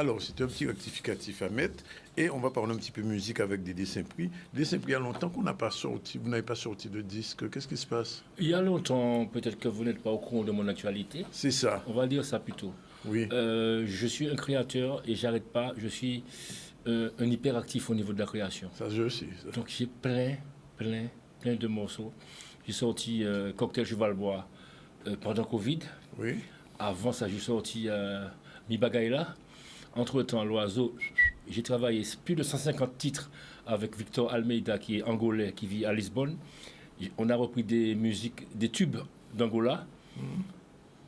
Alors, c'est un petit rectificatif à mettre. Et on va parler un petit peu musique avec Dédé Saint-Prix. Dédé Saint-Prix, il y a longtemps qu'on n'a pas sorti, vous n'avez pas sorti de disque. Qu'est-ce qui se passe? Il y a longtemps, peut-être que vous n'êtes pas au courant de mon actualité. C'est ça. On va dire ça plutôt. Oui. Je suis un créateur et j'arrête pas. Je suis un hyperactif au niveau de la création. Ça, je sais. Ça. Donc j'ai plein de morceaux. J'ai sorti Cocktail Cheval-Bois pendant Covid. Oui. Avant ça, j'ai sorti Mi Bagaïla. Entre-temps, L'Oiseau. J'ai travaillé plus de 150 titres avec Victor Almeida, qui est angolais, qui vit à Lisbonne. On a repris des musiques, des tubes d'Angola.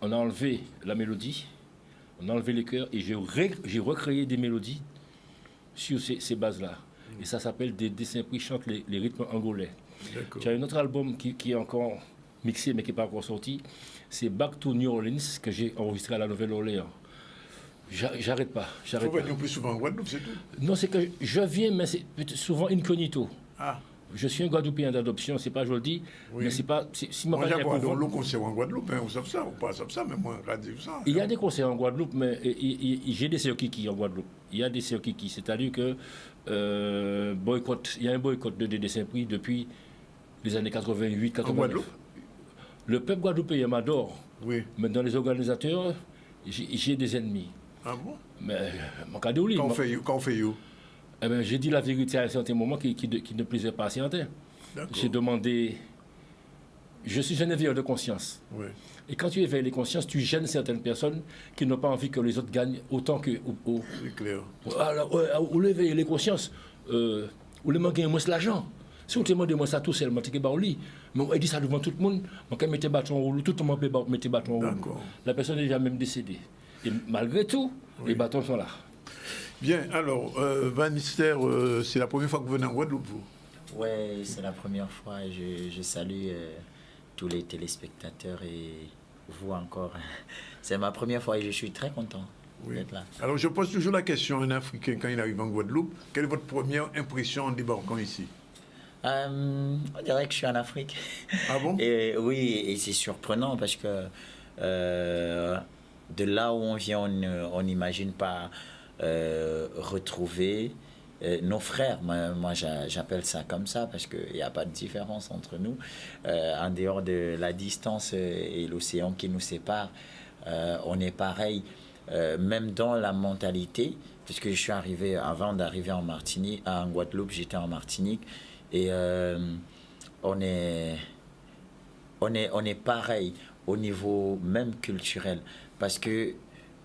On a enlevé la mélodie, on a enlevé les chœurs et j'ai recréé des mélodies sur ces bases-là. Et ça s'appelle Dédé Saint-Prix chante les rythmes angolais. Tu as un autre album qui est encore mixé mais qui n'est pas encore sorti. C'est Back to New Orleans que j'ai enregistré à la Nouvelle-Orléans. J'arrête pas. Il faut venir plus souvent en Guadeloupe, c'est tout. Non, c'est que je viens, mais c'est souvent incognito. Ah. Je suis un Guadeloupéen d'adoption, c'est pas je le dis, mais c'est pas. Si moi, j'ai un concert en Guadeloupe, hein, vous savez ça, ou pas ça, mais moi, je dis ça. Il y a des concerts en Guadeloupe, mais j'ai des circuits en Guadeloupe. Il y a des circuits, c'est-à-dire que il y a un boycott de Dédé Saint-Prix depuis les années 88-89. En Guadeloupe? Le peuple guadeloupéen m'adore, oui. Mais dans les organisateurs, j'ai des ennemis. Ah bon? Mais mon cas de lui. Quand on fait you? Eh ben, j'ai dit la vérité à un certain moment qui ne plaisait pas à certains. J'ai demandé. Je suis un éveilleur de conscience. Oui. Et quand tu éveilles les consciences, tu gênes certaines personnes qui n'ont pas envie que les autres gagnent autant que. C'est clair. Ou l'éveiller les consciences, ou les manquer moins l'argent. Si on te demande moi ça tout seul, je vais lit. Mais on dit ça devant tout le monde, je mets bâton en rouleau, tout le monde peut mettre bâton en rouleau. La personne est déjà même décédée. Et malgré tout, les bâtons sont là. Bien, alors, Vanister, c'est la première fois que vous venez en Guadeloupe, vous? Oui, c'est la première fois. Je salue tous les téléspectateurs et vous encore. C'est ma première fois et je suis très content d'être là. Alors, je pose toujours la question à un Africain quand il arrive en Guadeloupe. Quelle est votre première impression en débarquant ici? On dirait que je suis en Afrique. Ah bon? Oui, et c'est surprenant parce que de là où on vient, on n'imagine pas retrouver nos frères. Moi j'appelle ça comme ça parce qu'il n'y a pas de différence entre nous. En dehors de la distance et l'océan qui nous sépare, on est pareil, même dans la mentalité, puisque je suis arrivé, avant d'arriver en Martinique, en Guadeloupe, j'étais en Martinique, et on est pareil au niveau même culturel, parce que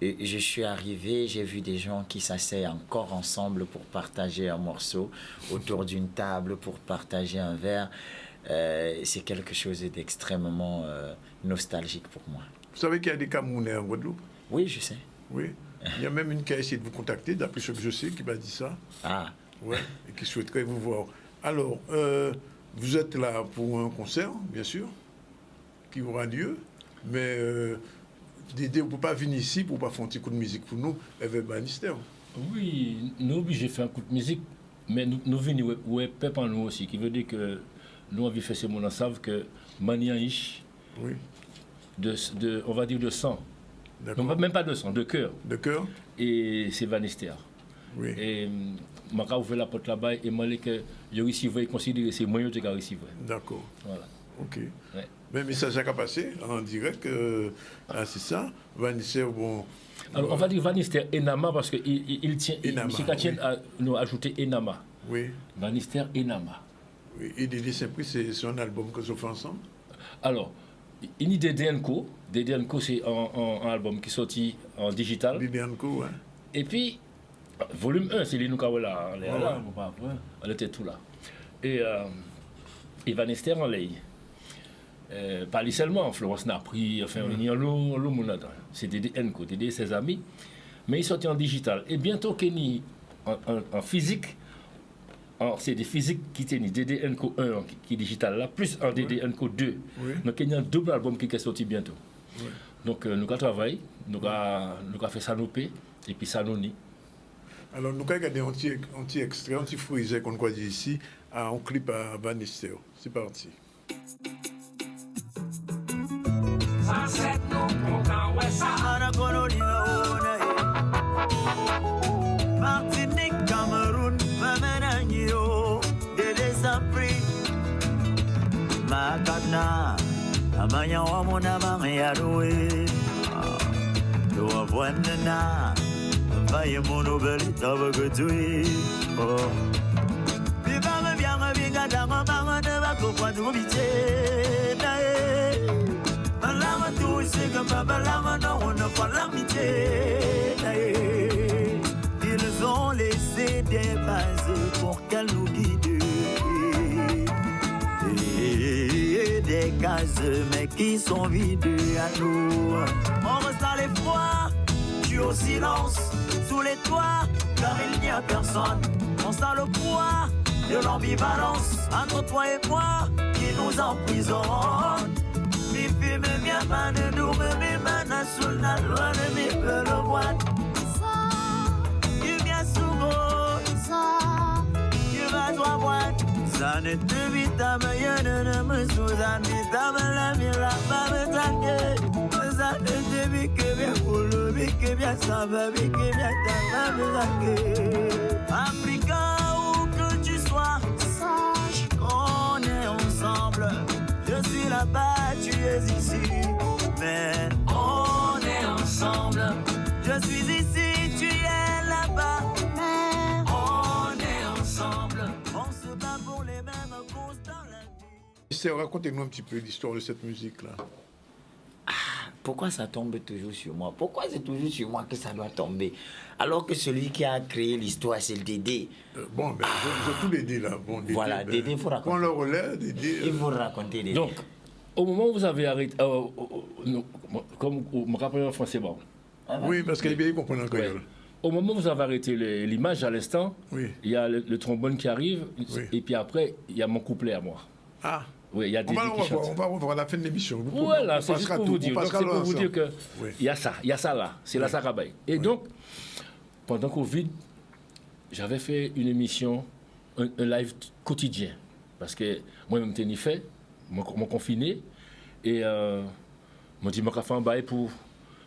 je suis arrivé, j'ai vu des gens qui s'asseyent encore ensemble pour partager un morceau autour d'une table, pour partager un verre. C'est quelque chose d'extrêmement nostalgique pour moi. Vous savez qu'il y a des Camerounais en Guadeloupe? Oui, je sais. Oui. Il y a même une qui a essayé de vous contacter, d'après ce que je sais, qui m'a dit ça. Ah. Ouais, et qui souhaiterait vous voir. Alors, vous êtes là pour un concert, bien sûr, qui aura lieu, mais Dédé, on ne peut pas venir ici pour ne pas faire un petit coup de musique pour nous, avec Vanister. Oui, nous, j'ai fait un coup de musique, mais nous venons, ouais, peuple en nous aussi, qui veut dire que nous, on fait ce monde, savent que Maniaïch, oui. On va dire de sang, non, même pas de sang, de cœur. De cœur. Et c'est Vanister. Oui. Et je vais ouvrir la porte là-bas et je que je vais considérer ces moyens de réussir. D'accord. Voilà. Ok. Ouais. Mais le message a passé en direct, c'est ça. Vanister, bon. Alors, on va dire Vanister Enama parce qu'il tient. Enama, M. Katien a nous ajouté Enama. Oui. Vanister Enama. Oui. Et Dédé Saint-Prix, c'est un album que vous fait ensemble? Alors, il y a Dédé & Co. Dédé & Co, c'est un album qui est sorti en digital. Dédé & Co, ouais. Et puis, volume 1, c'est les Noukawela. On était tout là. Et Vanister en l'air. Pas lui seulement, Florence n'a pris, enfin, il y a l'eau, c'est Dédé & Co, Dédé et ses amis. Mais il sortit en digital. Et bientôt, Kenny, en physique, c'est des physiques qui tiennent Dédé & Co 1 qui est digital là, plus un Dédé & Co 2. Oui. Donc il y a un double album qui est sorti bientôt. Oui. Donc nous avons travaillé, nous avons fait Sanopé et puis Sanoni. Alors nous avons regardé un petit extrait, un petit frisé qu'on voit ici, en clip à Vanister. C'est parti. Ça c'est nous, on a ouais ça. t'en prie. Makana, amanya wa mona mangya doué. Toi bonna, vaille mon nouvelle tave que tu es. Oh. Viva me bien vinga dans ma main de va couper du bité. Balama tout c'est que balama non on ne pas l'amitié. Ils ont laissé des bases pour qu'elles nous guident. Et des cases mais qui sont vides à nous. On ressent l'effroi, tu au silence sous les toits car il n'y a personne. On sent le poids de l'ambivalence entre toi et moi qui nous emprisonne. Mi filme bien pas de nous, mais mana sous la loi de mi peu le boîte. Tu viens souvent, tu vas toi boîte. Ça ne te vit ta meilleure de me sous-anner, ta la mire la femme t'inquiète. Ça ne te vit que bien pour le vit que bien ça va, vit que bien ta femme t'inquiète. Africain où que tu sois, sache qu'on est ensemble. Je suis là-bas, tu es ici, mais on est ensemble. Je suis ici, tu es là-bas, mais on est ensemble. On se bat pour les mêmes causes dans la vie. Racontez-nous un petit peu l'histoire de cette musique-là. Pourquoi ça tombe toujours sur moi? Pourquoi c'est toujours sur moi que ça doit tomber? Alors que celui qui a créé l'histoire, c'est le Dédé. Bon, ben, ils ont tous les Dédés là. Bon, Dédé, Voilà, ben, Dédé, il faut raconter. Quand on le relève, Dédé... Il faut raconter Dédé. Donc, au moment où vous avez arrêté, comme me rappelle en français, bon. Oui, parce qu'il est bien compris en créole. Ouais. Au moment où vous avez arrêté l'image à l'instant, Oui. il y a le trombone qui arrive, Oui. et puis après, il y a mon couplet à moi. Ah, Oui, il y a des qui chantent. on va revoir à la fin de l'émission. Voilà, c'est juste pour vous dire. Donc, c'est pour vous dire que Oui. il y a ça là, c'est la Sarabaye. Et donc, pendant Covid, j'avais fait une émission, un live quotidien, parce que moi-même j'étais fait, mon confiné, et m'ont dit, je vais faire un bail pour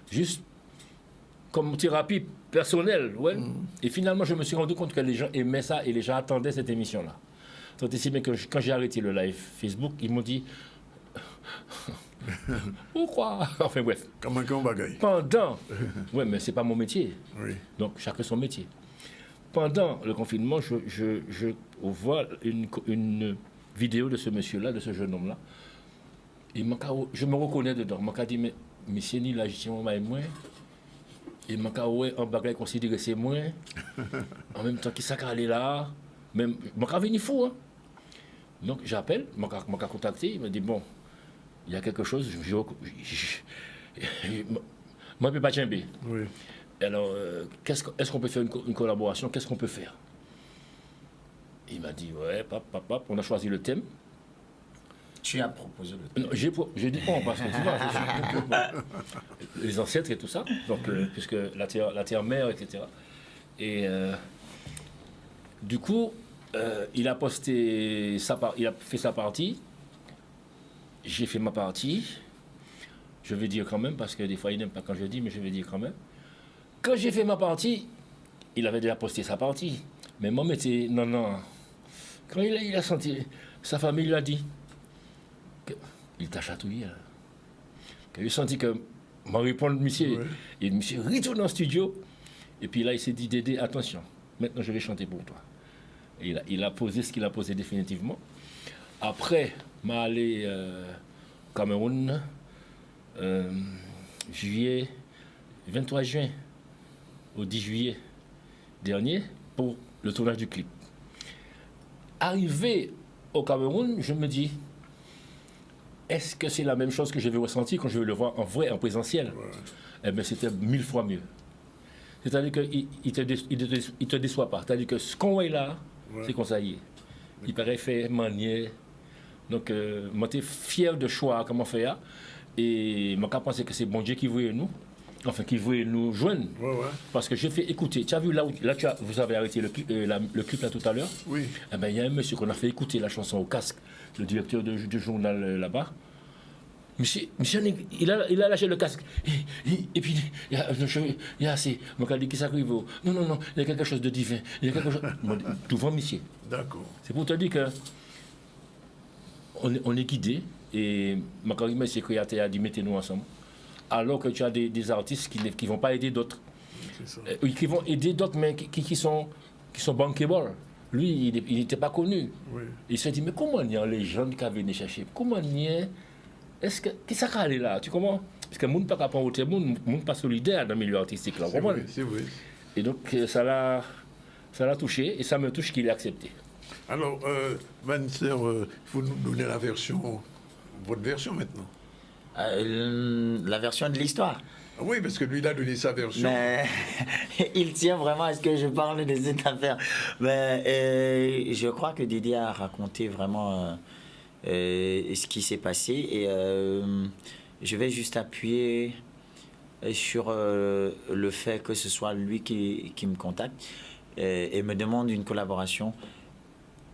juste comme thérapie personnelle, ouais. Et finalement, je me suis rendu compte que les gens aimaient ça et les gens attendaient cette émission-là. Tant et si bien que quand j'ai arrêté le live Facebook, ils m'ont dit pourquoi? Enfin bref. Comment on bagaille? Pendant, ouais, mais c'est pas mon métier. Oui. Donc chacun son métier. Pendant le confinement, je vois une vidéo de ce monsieur-là, de ce jeune homme-là. Et je me reconnais dedans. Je me dis, mais monsieur ni la gestion moi. Et je me bagaille considéré c'est moi. En même temps, qui ça aller là? Même, je suis venu fou. Hein. Donc j'appelle, je m'ai contacté, il me dit bon, il y a quelque chose, je ne peux pas jamber. Oui. Alors, est-ce qu'on peut faire une collaboration? Qu'est-ce qu'on peut faire? Il m'a dit ouais, pap, on a choisi le thème. Tu as proposé le thème. J'ai dit bon, parce que tu vois, les ancêtres et tout ça, donc, puisque la terre-mère, etc. Et du coup, il a posté il a fait sa partie. J'ai fait ma partie. Je vais dire quand même, parce que des fois il n'aime pas quand je dis, mais je vais dire quand même. Quand j'ai fait ma partie, il avait déjà posté sa partie. Mais moi, non. Quand il a senti, sa famille lui a dit, il t'a chatouillé. Hein. Quand il a senti que, m'a répondu monsieur, Ouais. et monsieur retourne dans le studio. Et puis là, il s'est dit, Dédé, attention, maintenant je vais chanter pour toi. Et il a posé ce qu'il a posé définitivement. Après, m'a allé Cameroun, juillet, 23 juin au 10 juillet dernier pour le tournage du clip. Arrivé au Cameroun, je me dis, est-ce que c'est la même chose que je vais ressentir quand je vais le voir en vrai, en présentiel? Ouais. Eh bien, c'était 1000 fois mieux. C'est-à-dire qu'il ne te déçoit pas. C'est-à-dire que ce qu'on voit là, Ouais. c'est qu'on ça y est. Il paraît fait manier. Donc, moi, j'étais fier de choix, comment faire. Et moi, je pense que c'est bon Dieu qui voulait nous. Enfin, qui voulait nous joindre. Ouais. Parce que j'ai fait écouter. Tu as vu là, vous avez arrêté le clip là tout à l'heure. Oui. Eh ben, il y a un monsieur qu'on a fait écouter la chanson au casque, le directeur du journal là-bas. Monsieur, il a lâché le casque. Et puis, il y a assez. Mon dit qui s'arrive. Non, il y a quelque chose de divin. Il y a quelque chose. Devant monsieur. D'accord. C'est pour te dire que on est guidé. Et Macarime, c'est créateur a dit mettez-nous ensemble. Alors que tu as des artistes qui ne vont pas aider d'autres. Qui vont aider d'autres, mais qui sont bankable. Lui, il n'était pas connu. Oui. Il s'est dit, mais comment il y a les gens qui viennent chercher? Comment il y a... Est-ce que... Qu'est-ce que ça aller là? Tu comprends? Parce que le monde ne peut pas prendre au monde, le monde pas solidaire dans le milieu artistique. Là, C'est vrai. Et donc, ça l'a touché, et ça me touche qu'il ait accepté. Alors, Vanessa, il faut nous donner votre version maintenant. La version de l'histoire. Oui, parce que lui, il a donné sa version. Mais il tient vraiment à ce que je parle de cette affaire. Mais je crois que Didier a raconté vraiment ce qui s'est passé. Et je vais juste appuyer sur le fait que ce soit lui qui me contacte et me demande une collaboration.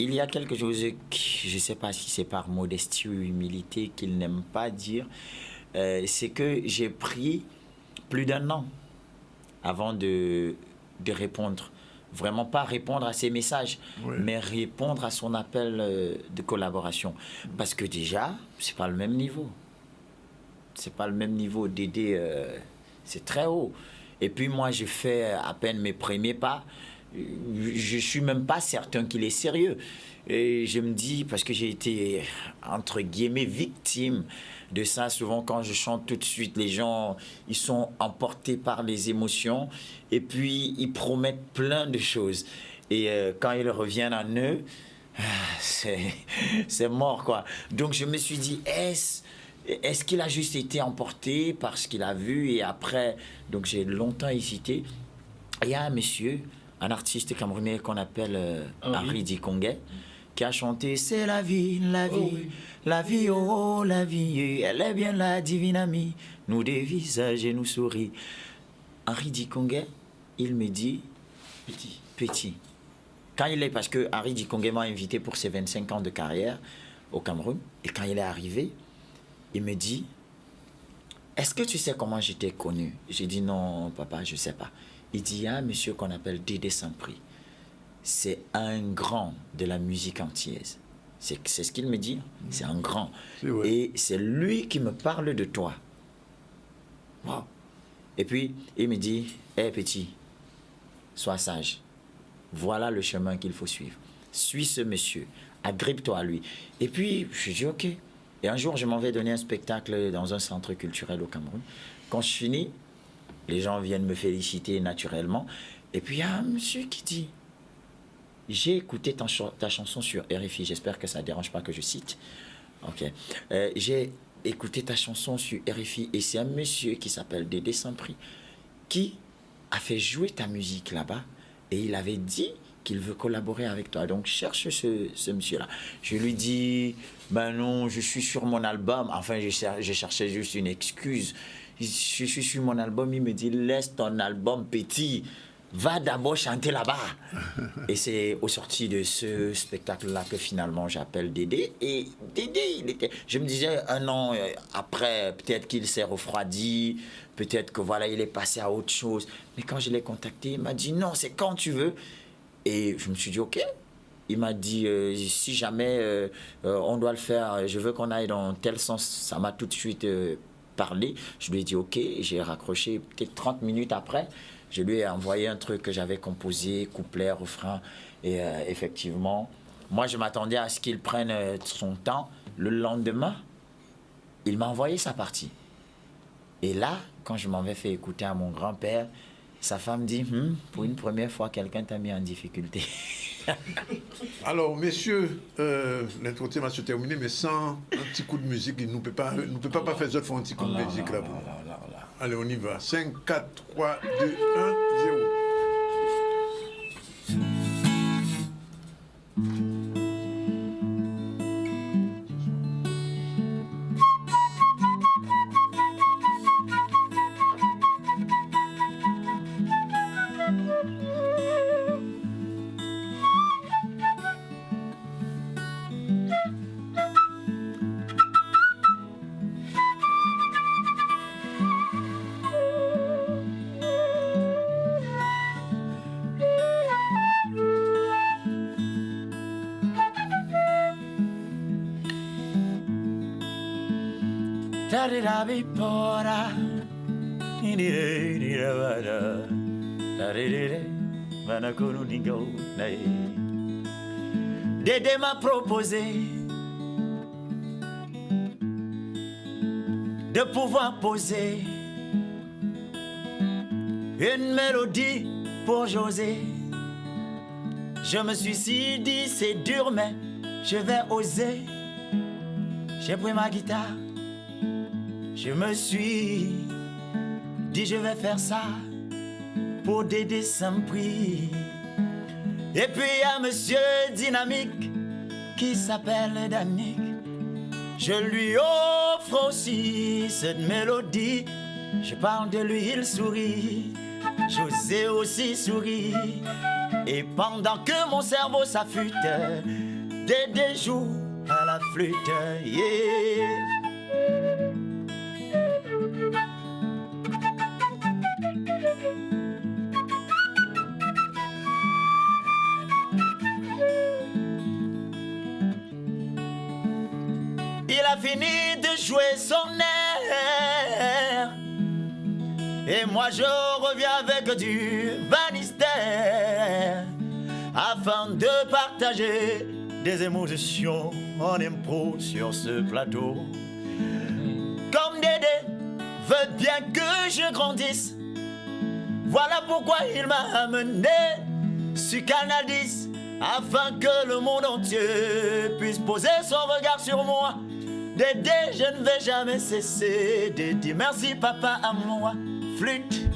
Il y a quelque chose, je ne sais pas si c'est par modestie ou humilité qu'il n'aime pas dire, c'est que j'ai pris plus d'1 an avant de répondre. Vraiment pas répondre à ses messages, oui, mais répondre à son appel de collaboration. Parce que déjà, c'est pas le même niveau. C'est pas le même niveau d'aider, c'est très haut. Et puis moi, j'ai fait à peine mes premiers pas. Je suis même pas certain qu'il est sérieux. Et je me dis, parce que j'ai été, entre guillemets, victime de ça. Souvent, quand je chante, tout de suite, les gens, ils sont emportés par les émotions. Et puis, ils promettent plein de choses. Et quand ils reviennent à eux, c'est mort, quoi. Donc, je me suis dit, est-ce qu'il a juste été emporté par ce qu'il a vu? Et après, donc j'ai longtemps hésité. Il y a un monsieur, un artiste camerounais qu'on appelle Henri Dikongué, qui a chanté « C'est la vie, la vie, oh oui, la vie, oh la vie, elle est bien la divine amie, nous des visages et nous souris. » Henri Dikongué, il me dit « Petit. » Quand il est, parce que Henri Dikongué m'a invité pour ses 25 ans de carrière au Cameroun, et quand il est arrivé, il me dit « Est-ce que tu sais comment j'étais connu ?» J'ai dit « Non, papa, je ne sais pas. » Il dit, il y a un monsieur qu'on appelle Dédé Saint-Prix. C'est un grand de la musique antillaise. C'est ce qu'il me dit. C'est un grand. Et c'est lui qui me parle de toi. Wow. Et puis, il me dit, hé petit, sois sage. Voilà le chemin qu'il faut suivre. Suis ce monsieur. Agrippe-toi à lui. Et puis, je dis, ok. Et un jour, je m'en vais donner un spectacle dans un centre culturel au Cameroun. Quand je finis, les gens viennent me féliciter naturellement. Et puis, il y a un monsieur qui dit, j'ai écouté ta chanson sur RFI. J'espère que ça ne dérange pas que je cite. Ok. J'ai écouté ta chanson sur RFI. Et c'est un monsieur qui s'appelle Dédé Saint-Prix qui a fait jouer ta musique là-bas. Et il avait dit qu'il veut collaborer avec toi. Donc, cherche ce monsieur-là. Je lui dis, ben non, je suis sur mon album. Enfin, je cherchais juste une excuse. Je suis sur mon album, il me dit, laisse ton album petit, va d'abord chanter là-bas. Et c'est au sorti de ce spectacle-là que finalement j'appelle Dédé. Et Dédé, je me disais 1 an après, peut-être qu'il s'est refroidi, peut-être que voilà, il est passé à autre chose. Mais quand je l'ai contacté, il m'a dit, non, c'est quand tu veux. Et je me suis dit, ok. Il m'a dit, si jamais on doit le faire, je veux qu'on aille dans tel sens. Ça m'a tout de suite... parler. Je lui ai dit ok, j'ai raccroché peut-être 30 minutes après. Je lui ai envoyé un truc que j'avais composé, couplet, refrain. Et effectivement, moi je m'attendais à ce qu'il prenne son temps. Le lendemain, il m'a envoyé sa partie. Et là, quand je m'en vais faire écouter à mon grand-père, sa femme dit, pour une première fois, quelqu'un t'a mis en difficulté. Alors, messieurs, l'entretien se terminer, mais sans un petit coup de musique, il ne peut pas faire ça, faire un petit coup de musique là. Allez, on y va. 5, 4, 3, 2, 1, 0. Dédé m'a proposé de pouvoir poser une mélodie pour José. Je me suis si dit c'est dur mais je vais oser. J'ai pris ma guitare, je me suis dit je vais faire ça pour Dédé Saint-Prix. Et puis il y a Monsieur Dynamique qui s'appelle Danick. Je lui offre aussi cette mélodie. Je parle de lui, il sourit. José aussi sourit. Et pendant que mon cerveau s'affûte, Dédé joue à la flûte. Yeah. Il a fini de jouer son air et moi je reviens avec du Bannister afin de partager des émotions en impro sur ce plateau. Comme Dédé veut bien que je grandisse, voilà pourquoi il m'a amené sur Canal 10 afin que le monde entier puisse poser son regard sur moi. Dédé, je ne vais jamais cesser de dire merci papa à moi. Flûte.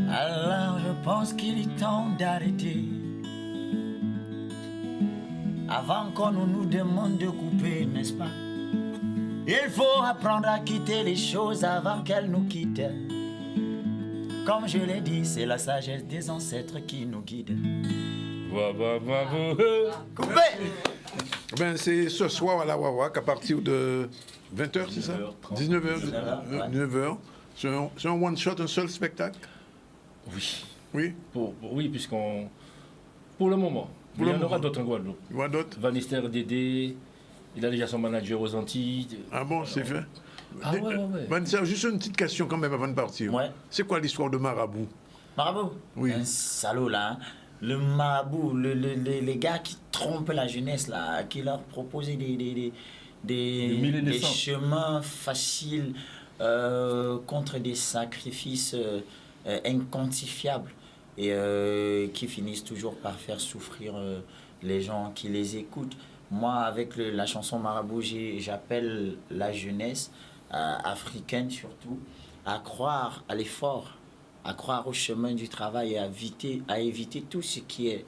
Alors je pense qu'il est temps d'arrêter avant qu'on nous demande de couper, n'est-ce pas? Il faut apprendre à quitter les choses avant qu'elles nous quittent. Comme je l'ai dit, c'est la sagesse des ancêtres qui nous guide. Coupé! Ben, c'est ce soir à la Wawak à partir de 20h, c'est ça? 19h. 19h. C'est un one-shot, un seul spectacle? Oui. Oui? Oui, puisqu'on... Pour le moment. Il y en aura d'autres en Guadeloupe. Il y en a d'autres? Bannister Dédé, il a déjà son manager aux Antilles. Ah bon, c'est fait? Ah ouais. Vanessa, juste une petite question quand même avant de partir. Ouais. C'est quoi l'histoire de Marabout? Marabout? Oui. Un salaud là. Hein. Le marabout, les gars qui trompent la jeunesse là, qui leur proposent des chemins faciles contre des sacrifices inquantifiables et qui finissent toujours par faire souffrir les gens qui les écoutent. Moi, avec la chanson Marabout, j'appelle la jeunesse africaine surtout à croire à l'effort, à croire au chemin du travail et à éviter tout ce qui est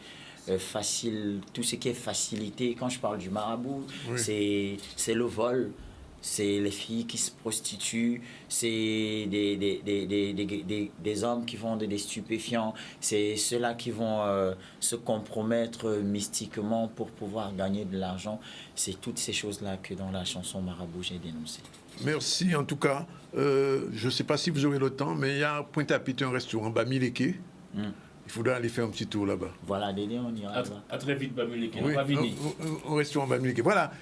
facile, tout ce qui est facilité. Quand je parle du marabout, oui. c'est le vol, c'est les filles qui se prostituent, c'est des hommes qui vendent des stupéfiants, c'est ceux-là qui vont se compromettre mystiquement pour pouvoir gagner de l'argent. C'est toutes ces choses-là que dans la chanson Marabout, j'ai dénoncé. Merci en tout cas. Je ne sais pas si vous aurez le temps, mais il y a à Pointe-à-Pitre un restaurant, Bamileke. Il faudra aller faire un petit tour là-bas. Voilà, Dédé, on ira là-bas. À très vite, Bamileke. Oui, Pas fini. Au restaurant Bamileke. Voilà.